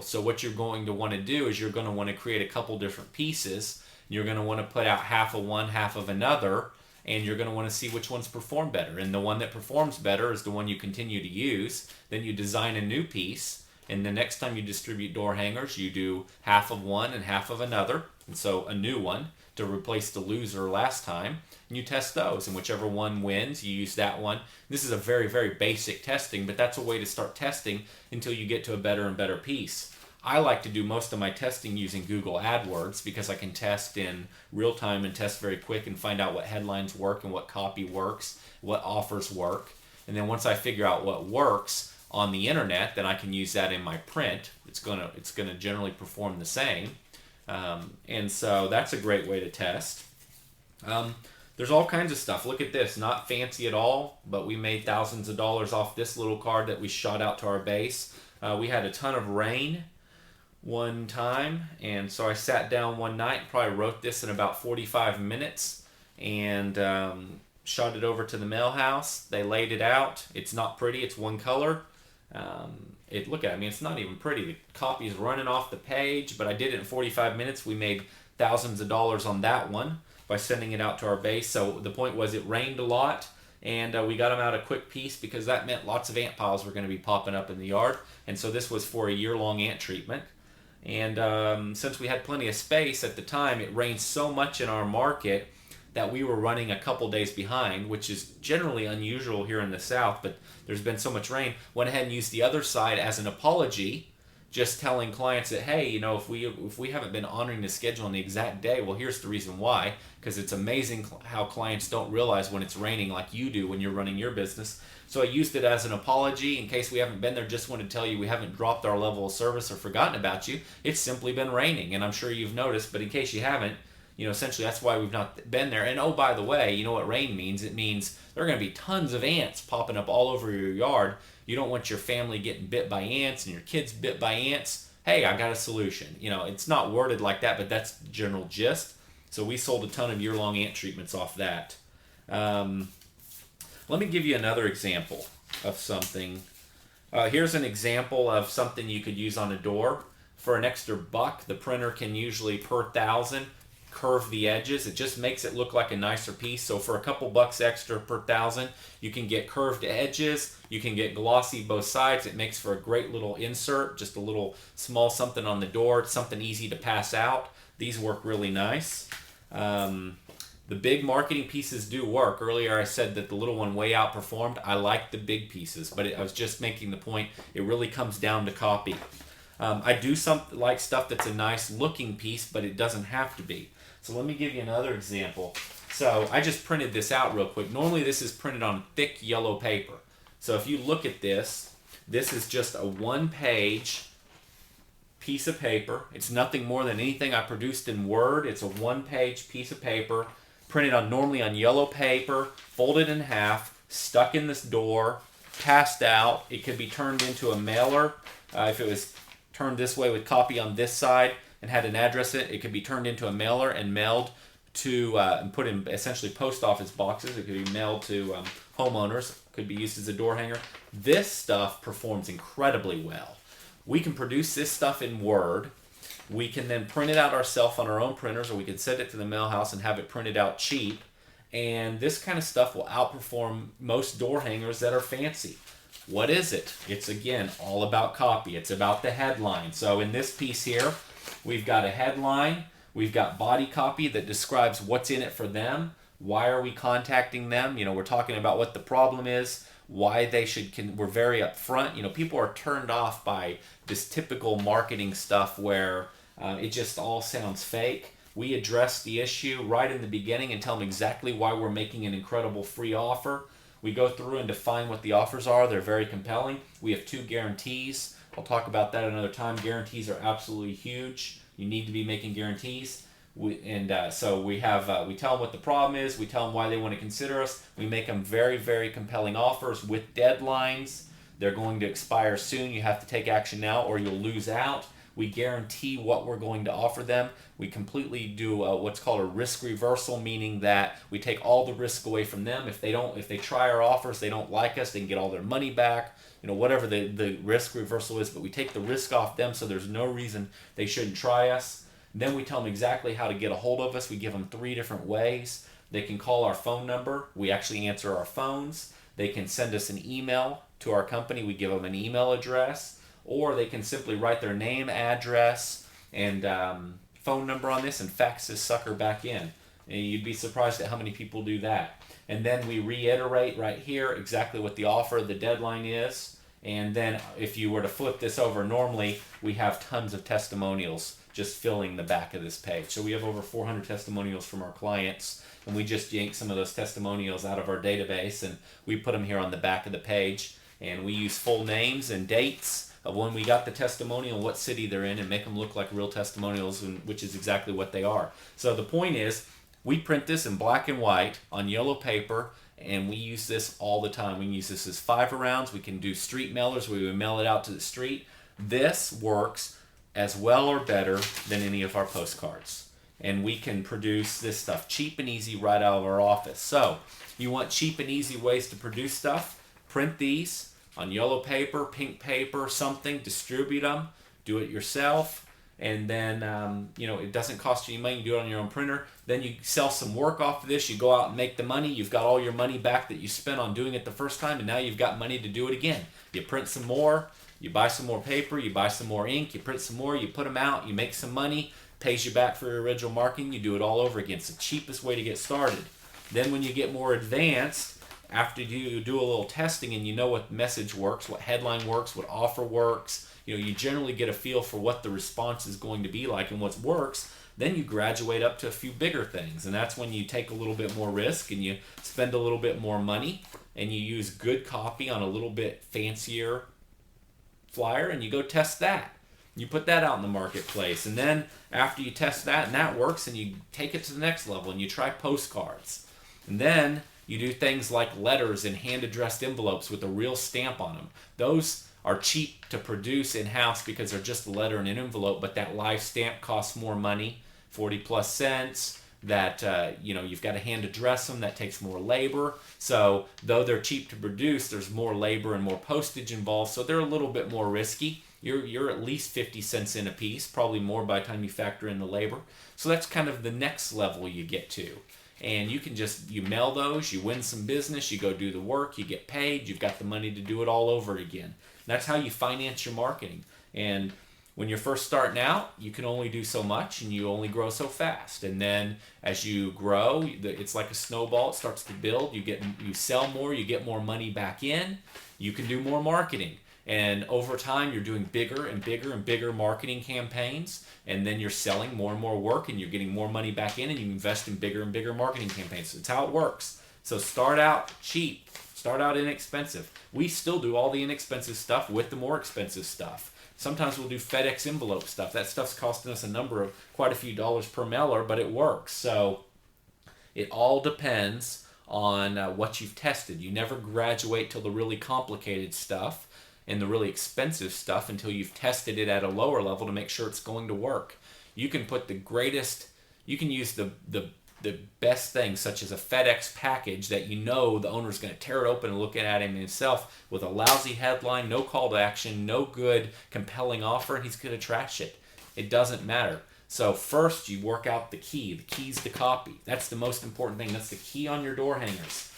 So what you're going to want to do is you're going to want to create a couple different pieces. You're going to want to put out half of one, half of another, and you're going to want to see which ones perform better. And the one that performs better is the one you continue to use. Then you design a new piece, and the next time you distribute door hangers, you do half of one and half of another, and so a new one to replace the loser last time. And you test those, and whichever one wins, you use that one. This is a very, very basic testing, but that's a way to start testing until you get to a better and better piece. I like to do most of my testing using Google AdWords because I can test in real time and test very quick and find out what headlines work and what copy works, what offers work. And then once I figure out what works on the internet, then I can use that in my print. It's gonna generally perform the same. And so that's a great way to test. There's all kinds of stuff. Look at this, not fancy at all, but we made thousands of dollars off this little card that we shot out to our base. We had a ton of rain one time, and so I sat down one night, probably wrote this in about 45 minutes, and shot it over to the mail house. They laid it out. It's not pretty. It's one color. Look at it. I mean, it's not even pretty. The copy is running off the page, but I did it in 45 minutes. We made thousands of dollars on that one by sending it out to our base. So the point was, it rained a lot, and we got them out a quick piece because that meant lots of ant piles were going to be popping up in the yard. And so this was for a year-long ant treatment. And since we had plenty of space at the time, it rained so much in our market that we were running a couple days behind, which is generally unusual here in the South, but there's been so much rain. Went ahead and used the other side as an apology, just telling clients that, hey, if we haven't been honoring the schedule on the exact day, well, here's the reason why. Because it's amazing how clients don't realize when it's raining like you do when you're running your business. So I used it as an apology in case we haven't been there. Just want to tell you we haven't dropped our level of service or forgotten about you. It's simply been raining, and I'm sure you've noticed, but in case you haven't, essentially that's why we've not been there. And oh, by the way, you know what rain means? It means there are going to be tons of ants popping up all over your yard. You don't want your family getting bit by ants and your kids bit by ants. Hey, I got a solution. It's not worded like that, but that's the general gist. So we sold a ton of year-long ant treatments off that. Let me give you another example of something. Here's an example of something you could use on a door. For an extra buck, the printer can usually per thousand curve the edges. It just makes it look like a nicer piece. So for a couple bucks extra per thousand, you can get curved edges. You can get glossy both sides. It makes for a great little insert, just a little small something on the door. It's something easy to pass out. These work really nice. The big marketing pieces do work. Earlier I said that the little one way outperformed. I like the big pieces, but I was just making the point, it really comes down to copy. I do like stuff that's a nice looking piece, but it doesn't have to be. So let me give you another example. So I just printed this out real quick. Normally this is printed on thick yellow paper. So if you look at this, this is just a one-page piece of paper. It's nothing more than anything I produced in Word. It's a one-page piece of paper printed normally on yellow paper, folded in half, stuck in this door, passed out. It could be turned into a mailer. If it was turned this way with copy on this side and had an address in it, it could be turned into a mailer and mailed to and put in essentially post office boxes. It could be mailed to homeowners. Could be used as a door hanger. This stuff performs incredibly well. We can produce this stuff in Word. We can then print it out ourselves on our own printers, or we can send it to the mail house and have it printed out cheap. And this kind of stuff will outperform most door hangers that are fancy. What is it? It's, again, all about copy. It's about the headline. So in this piece here, we've got a headline. We've got body copy that describes what's in it for them. Why are we contacting them? We're talking about what the problem is, why they we're very upfront. People are turned off by this typical marketing stuff where it just all sounds fake. We address the issue right in the beginning and tell them exactly why we're making an incredible free offer. We go through and define what the offers are. They're very compelling. We have 2 guarantees. I'll talk about that another time. Guarantees are absolutely huge. You need to be making guarantees. So we tell them what the problem is. We tell them why they want to consider us. We make them very, very compelling offers with deadlines. They're going to expire soon. You have to take action now or you'll lose out. We guarantee what we're going to offer them. We completely do what's called a risk reversal, meaning that we take all the risk away from them. If they try our offers, they don't like us, they can get all their money back. Whatever the risk reversal is, but we take the risk off them, so there's no reason they shouldn't try us. Then we tell them exactly how to get a hold of us. We give them 3 different ways. They can call our phone number. We actually answer our phones. They can send us an email to our company. We give them an email address. Or they can simply write their name, address, and phone number on this and fax this sucker back in. And you'd be surprised at how many people do that. And then we reiterate right here exactly what the offer, the deadline is. And then if you were to flip this over, normally we have tons of testimonials just filling the back of this page. So we have over 400 testimonials from our clients, and we just yank some of those testimonials out of our database and we put them here on the back of the page. And we use full names and dates of when we got the testimonial and what city they're in and make them look like real testimonials, which is exactly what they are. So the point is, we print this in black and white on yellow paper, and we use this all the time. We can use this as 5-arounds. We can do street mailers where we mail it out to the street. This works as well or better than any of our postcards. And we can produce this stuff cheap and easy right out of our office. So you want cheap and easy ways to produce stuff? Print these on yellow paper, pink paper, something, distribute them, do it yourself. And then, it doesn't cost you any money. You do it on your own printer. Then you sell some work off of this. You go out and make the money. You've got all your money back that you spent on doing it the first time, and now you've got money to do it again. You print some more. You buy some more paper. You buy some more ink. You print some more. You put them out. You make some money. Pays you back for your original marketing. You do it all over again. It's the cheapest way to get started. Then when you get more advanced, after you do a little testing and you know what message works, what headline works, what offer works, you generally get a feel for what the response is going to be like and what works. Then you graduate up to a few bigger things, and that's when you take a little bit more risk and you spend a little bit more money and you use good copy on a little bit fancier flyer and you go test that. You put that out in the marketplace, and then after you test that and that works, and you take it to the next level and you try postcards. And then you do things like letters in hand-addressed envelopes with a real stamp on them. Those are cheap to produce in-house because they're just a letter in an envelope, but that live stamp costs more money, 40 plus cents. That you've got to hand address them. That takes more labor. So though they're cheap to produce, there's more labor and more postage involved, so they're a little bit more risky. You're at least 50 cents in a piece, probably more by the time you factor in the labor. So that's kind of the next level you get to. And you can you mail those, you win some business, you go do the work, you get paid, you've got the money to do it all over again. That's how you finance your marketing. And when you're first starting out, you can only do so much and you only grow so fast. And then as you grow, it's like a snowball. It starts to build. You sell more, you get more money back in. You can do more marketing. And over time, you're doing bigger and bigger and bigger marketing campaigns. And then you're selling more and more work and you're getting more money back in and you invest in bigger and bigger marketing campaigns. That's how it works. So start out cheap. Start out inexpensive. We still do all the inexpensive stuff with the more expensive stuff. Sometimes we'll do FedEx envelope stuff. That stuff's costing us quite a few dollars per mailer, but it works. So it all depends on what you've tested. You never graduate till the really complicated stuff and the really expensive stuff until you've tested it at a lower level to make sure it's going to work. You can put you can use the best things, such as a FedEx package that the owner's going to tear it open and look at him himself with a lousy headline, no call to action, no good compelling offer, and he's going to trash it. It doesn't matter. So first you work out the key. The key's the copy. That's the most important thing. That's the key on your door hangers.